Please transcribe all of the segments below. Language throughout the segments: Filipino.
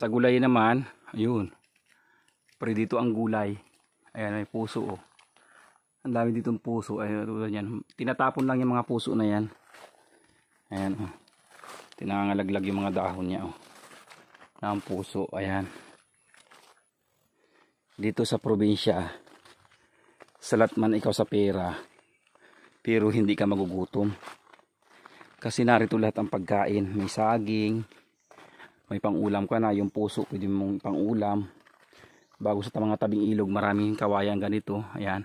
Sa gulay naman, ayun. Pero dito ang gulay. Ayan, may puso oh. Ang dami ditong puso. Ayun, tulad yan. Tinatapon lang yung mga puso na yan. Ayan oh. Tinangalaglag yung mga dahon niya oh. Ang puso, ayan. Dito sa probinsya, salat man ikaw sa pera, pero hindi ka magugutom. Kasi narito lahat ang pagkain. May saging, may pangulam ka na. Yung puso, pwede mong pangulam. Bago sa mga tabing ilog, maraming kawayan ganito. Ayan.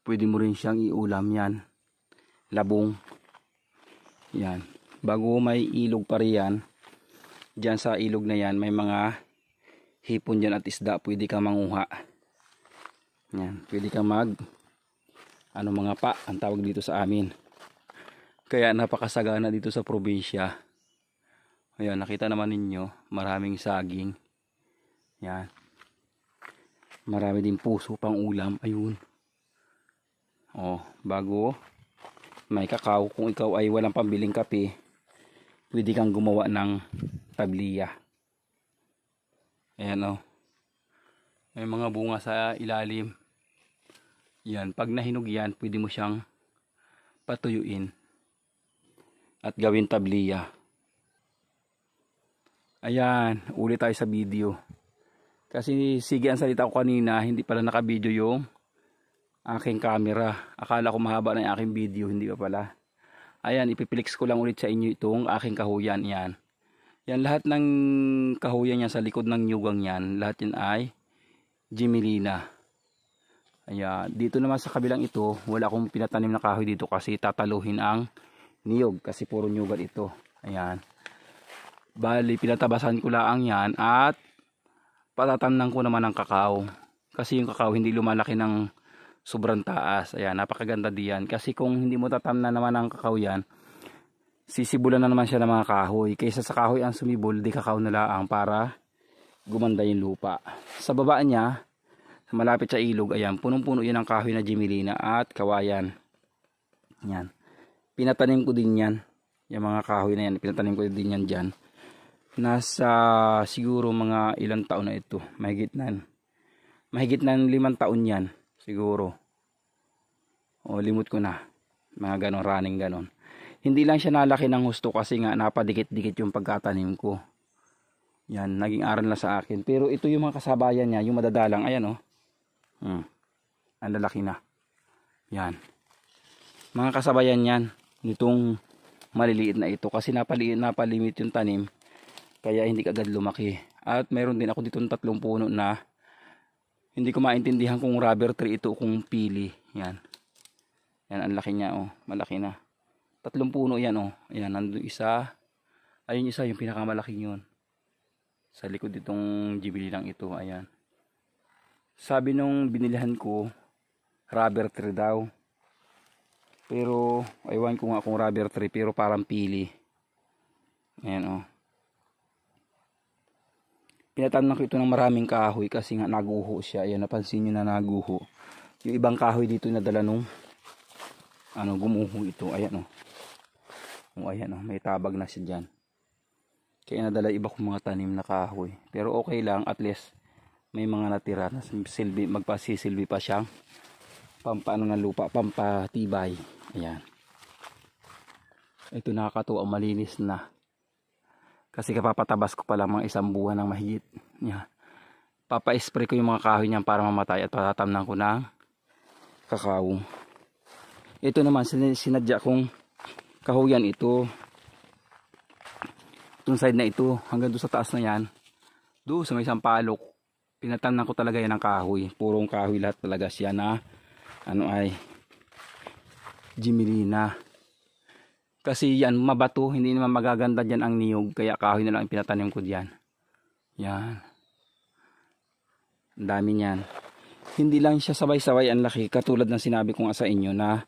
Pwede mo rin siyang iulam yan. Labong. Yan. Bago may ilog pa riyan, dyan sa ilog na yan, may mga hipon dyan at isda. Pwede kang manguha. Yan. Pwede kang mga pa, ang tawag dito sa amin. Kaya napakasagana dito sa probinsya. Ayan, nakita naman ninyo, maraming saging. Yan. Marami din puso pang ulam. Ayun. Oh, bago may kakao, kung ikaw ay walang pambiling kape, pwede kang gumawa ng tabliya. Ayan oh. May mga bunga sa ilalim. Yan, pag nahinog yan, pwede mo siyang patuyuin at gawin tabliya. Ayan, ulit tayo sa video. Kasi sige ang salita ko kanina, hindi pala naka-video yung aking camera. Akala ko mahaba na yung aking video, hindi pa pala. Ayan, ipiplex ko lang ulit sa inyo itong aking kahuyan. Yan. Yan, lahat ng kahuyan yan sa likod ng nyugang yan, lahat yan ay Gemmelina. Ayan, dito naman sa kabilang ito, wala akong pinatanim na kahoy dito kasi tataluhin ang niyog kasi puro nyugan ito. Ayan. Bali, pinatabasan ko lang yan at patatamnan ko naman ang kakao. Kasi yung kakao hindi lumalaki ng sobrang taas. Ayan, napakaganda diyan. Kasi kung hindi mo tatamnan naman ang kakao yan, sisibulan na naman siya ng mga kahoy. Kaysa sa kahoy ang sumibol, di kakao na lang para gumanda yung lupa. Sa baba niya, malapit sa ilog, ayan, punong-puno yan ang kahoy na Gemmelina at kawayan. Yan. Pinatanim ko din yan. Yung mga kahoy na yan, pinatanim ko din yan dyan. Nasa siguro mga ilang taon na ito. Mahigit na 5 taon yan. Siguro. O, limot ko na. Mga ganon, running ganon. Hindi lang siya nalaki ng husto kasi nga napadikit-dikit yung pagkatanim ko. Yan, naging aral na sa akin. Pero ito yung mga kasabayan niya, yung madadalang. Ayan o. Ang lalaki na. Yan. Mga kasabayan yan. Nitong maliliit na ito. Kasi napalimit yung tanim. Kaya hindi agad lumaki. At meron din ako ditong 3 puno na hindi ko maintindihan kung rubber tree ito o kung pili. Yan. Yan, ang laki niya oh. Malaki na. 3 puno yan oh. Ayan, nandun isa. Ayun isa, yung pinakamalaki yun. Sa likod itong Gemmelina ito. Ayan. Sabi nung binilihan ko, rubber tree daw. Pero, aywan ko nga kung rubber tree, pero parang pili. Ayan oh. Pinatamnan ko ito ng maraming kahoy kasi nga naguho siya. Ayan, napansin nyo na naguho. Yung ibang kahoy dito nadala nung gumuho ito. Ayan o. Ayan o, may tabag na siya dyan. Kaya nadala iba kong mga tanim na kahoy. Pero okay lang, at least may mga natira na magpasisilbi pa siyang pampaano ng lupa, pampatibay. Ayan. Ito nakakatuwa, malinis na. Kasi kapapatabas ko pa lang mga 1 buwan ng mahigit. Yan. Papa-spray ko yung mga kahoy niyan para mamatay at patatamnan ko ng kakao. Ito naman sinadya kong kahoyan ito. Itong side na ito hanggang doon sa taas na yan. Doon sa may sampalok. Pinatamnan ko talaga yan ng kahoy. Purong kahoy lahat talaga siya na ay Gemmelina. Kasi yan, mabato, hindi naman magaganda dyan ang niyog, kaya kahoy na lang ang pinatanim ko dyan. Yan. Ang dami niyan. Hindi lang siya sabay-sabay ang laki, katulad ng sinabi ko nga sa inyo na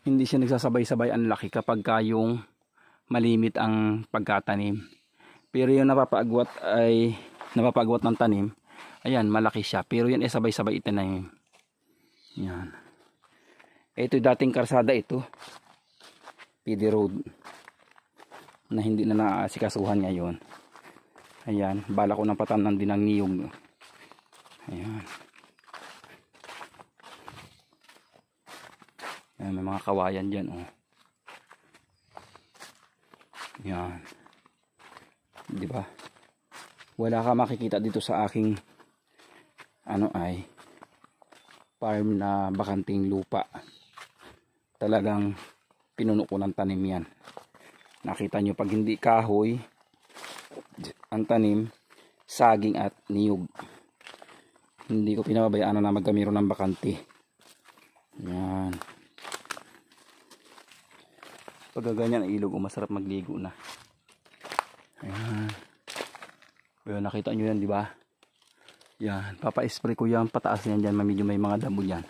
hindi siya nagsasabay-sabay ang laki kapag yung malimit ang pagkatanim. Pero yung napapagwat ng tanim, ayan, malaki siya. Pero yan ay sabay-sabay itanim. Yan. Ito dating karsada ito. PD Road na hindi na naasikasuhan ngayon. Ayan, bala ko ng patanan din ng niyog. Ayan. Ayan, may mga kawayan dyan, oh. Ayan. Diba? Wala ka makikita dito sa aking farm na bakanting lupa. Talagang pinuno ko ng tanim yan. Nakita nyo, pag hindi kahoy ang tanim, saging at niyog. Hindi ko pinababayaan na magkamero ng bakante. Yan. Pag ganyan ang ilog, masarap magligo na. Ayan. Pero nakita nyo yan, di ba? Yan, papa-spray ko yan pataas yan dyan, medyo may mga damo dyan.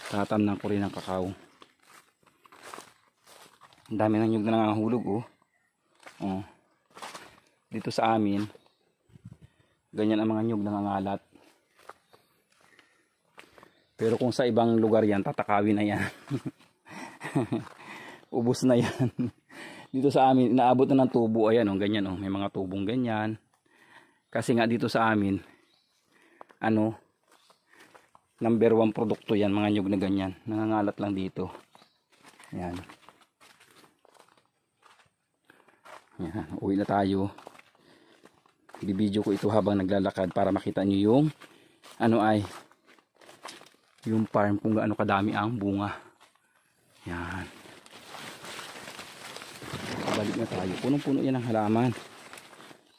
Tatamnan ko rin ng kakao. Ang dami ng nyug na nangahulog, oh. Oh. Dito sa amin, ganyan ang mga nyug nangangalat. Pero kung sa ibang lugar yan, tatakawin na yan. Ubos na yan. Dito sa amin, inaabot na ng tubo. Ayan, oh, ganyan, oh. May mga tubong ganyan. Kasi nga dito sa amin, number 1 produkto yan, mga nyug na ganyan. Nangangalat lang dito. Ayan. Ayan, uwi na tayo. Bibidyo ko ito habang naglalakad para makita nyo yung yung farm kung gaano kadami ang bunga. Yan. Balik na tayo. Punong-puno yan ang halaman.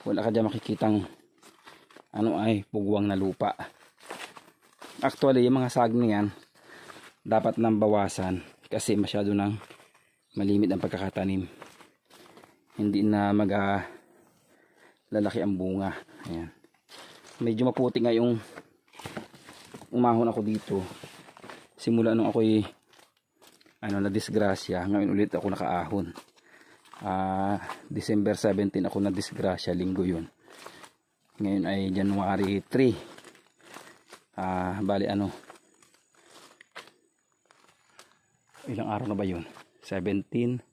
Wala ka dyan makikitang pugwang na lupa. Actually, yung mga saging na yan dapat nang bawasan kasi masyado nang malimit ang pagkakatanim. Hindi na lalaki ang bunga. Ayan. Medyo maputi nga yung umahon ako dito. Simula nung ako'y na disgrasya, ngayon ulit ako nakaahon. December 17 ako na disgrasya, linggo yun. Ngayon ay January 3. Bali ilang araw na ba yun? 17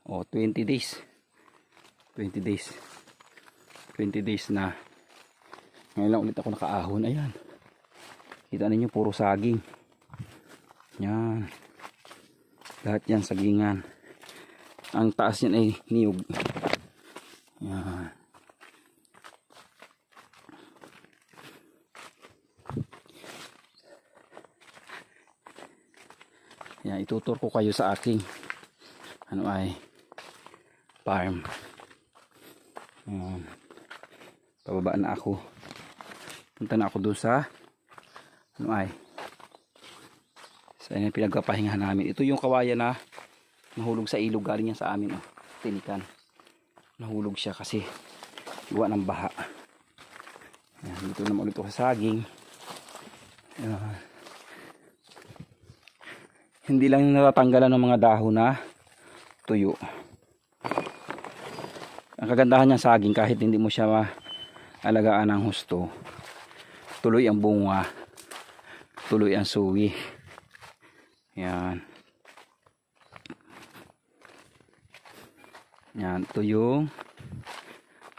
o 20 days. 20 days na. Ngayon lang ulit ako nakaahon. Ayan. Kita ninyo puro saging. Yan. Lahat yan sagingan. Ang taas yan ay niyog. Yan. Yan, itutur ko kayo sa aking farm. Pababa na ako. Punta na ako doon sa sa pinagpapahingahan namin. Ito yung kawayan na nahulog sa ilog, galing yan sa amin, tinikan. Nahulog siya kasi iwa ng baha. Yan, dito naman ulit ako sa saging. Hindi lang natatanggalan ng mga dahon na tuyo. Ang kagandahan niya saging, kahit hindi mo siya maalagaan ng husto, tuloy ang bunga, tuloy ang suwi. Yan. Yan, ito yung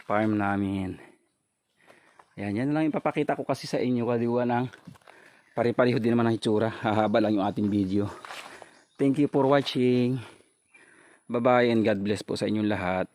farm namin. Yan lang ipapakita ko kasi sa inyo, kaliwa ng pare-pareho din naman ang itsura. Hahaba lang yung ating video. Thank you for watching. Bye bye and God bless po sa inyong lahat.